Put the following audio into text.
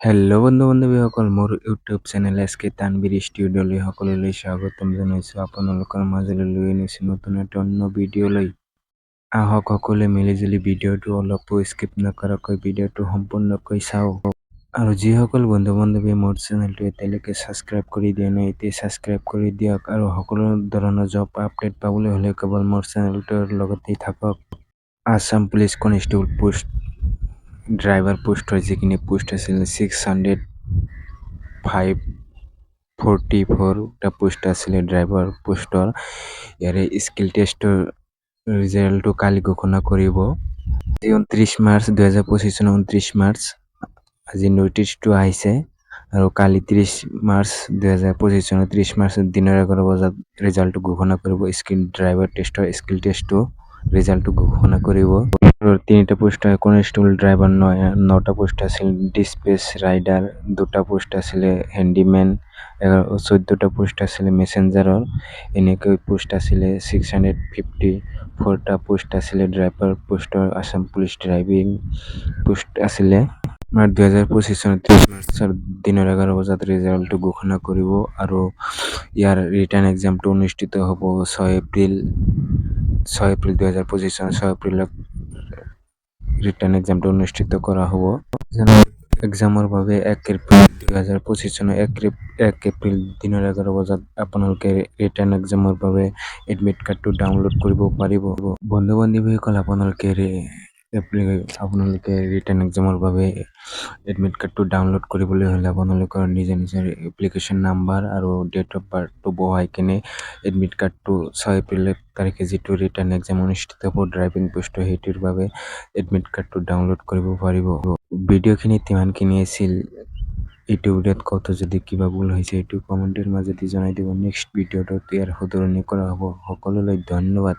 Hello' বন্ধু-বান্ধৱীসকল, মোৰ YouTube channel এছ.কে. তানবীৰ ষ্টুডিঅ'লৈ সকলোলৈ স্বাগতম জনাইছোঁ। আপোনালোকৰ মাজলৈ লৈ আনিছোঁ নতুন এটা অন্য ভিডিঅ'লৈ। আহক সকলোৱে মিলিজুলি ভিডিঅ'টো অলপো স্কিপ নকৰাকৈ ভিডিঅ'টো সম্পূৰ্ণকৈ চাওঁ। আৰু যিসকল বন্ধু-বান্ধৱীয়ে মোৰ চেনেলটো এতিয়ালৈকে ছাবস্ক্ৰাইব কৰি দিয়া নাই, এতিয়া ছাবস্ক্ৰাইব কৰি দিয়ক। আৰু সকলো ধৰণৰ জব আপডেট পাবলৈ হ'লে কেৱল মোৰ চেনেলটোৰ লগতেই থাকক। Assam police constable post driver পোষ্টৰ যিখিনি পোষ্ট আছিল 605,44টা পোষ্ট আছিলে ড্ৰাইভাৰ পোষ্টৰ। ইয়াৰে স্কিল টেষ্টৰ ৰিজাল্টটো কালি ঘোষণা কৰিব। 29 মাৰ্চ 2025 চনৰ 29 মাৰ্চ আজি নটিছটো আহিছে। আৰু কালি 30 মাৰ্চ 2025 চনৰ 30 মাৰ্চ দিনৰ 11 বজাত ৰিজাল্টটো ঘোষণা কৰিব। স্কিল ড্ৰাইভাৰ টেষ্টৰ স্কিল টেষ্টটো ৰিজাল্টটো ঘোষণা কৰিব। তিনিটা পোষ্ট কনষ্টেবল ড্ৰাইভাৰ 9টা পোষ্ট আছিল ডিছপেচ ৰাইডাৰ, 2টা পোষ্ট আছিলে হেণ্ডিমেন, 14টা পোষ্ট আছিলে মেছেঞ্জাৰৰ। এনেকৈ পোষ্ট আছিলে 654টা পোষ্ট আছিলে ড্ৰাইভাৰ পোষ্টৰ আছাম পুলিচ ড্ৰাইভিং পোষ্ট আছিলে। 2025 চনৰ 30 মাৰ্চৰ দিনৰ 11 বজাত ৰিজাল্টটো ঘোষণা কৰিব। আৰু ইয়াৰ ৰিটাৰ্ণ এক্সামটো অনুষ্ঠিত হ'ব 6 এপ্ৰিল 2025 চনৰ 6 এপ্ৰিলত ৰিটাৰ্ণ এক্সামটো অনুষ্ঠিত কৰা হ'ব। এক্সামৰ বাবে 1 এপ্ৰিল 2025 চনৰ 1 এপ্ৰিল দিনৰ 11 বজাত আপোনালোকে ৰিটাৰ্ণ এক্সামৰ বাবে এডমিট কাৰ্ডটো ডাউনলোড কৰিব পাৰিব। বন্ধু-বান্ধৱীসকল, আপোনালোকে ৰিটাৰ্ণ এক্সামৰ বাবে এডমিট কাৰ্ডটো ডাউনলোড কৰিবলৈ হ'লে আপোনালোকৰ নিজৰ এপ্লিকেশ্যন নাম্বাৰ আৰু ডেট অফ বাৰ্থটো বহাই কিনে এডমিট কাৰ্ডটো 6 এপ্ৰিল তাৰিখে যিটো ৰিটাৰ্ণ এক্সাম অনুষ্ঠিত হ'ব ড্ৰাইভিং পোষ্টৰ সেইটোৰ বাবে এডমিট কাৰ্ডটো ডাউনলোড কৰিব পাৰিব। ভিডিঅ'খিনিত ইমানখিনি আছিল। এইটো ভিডিঅ'ত কতো যদি কিবা ভুল হৈছে এইটো কমেণ্টৰ মাজেদি জনাই দিব। নেক্সট ভিডিঅ'টোত ইয়াৰ শুধৰণি কৰা হ'ব। সকলোলৈ ধন্যবাদ।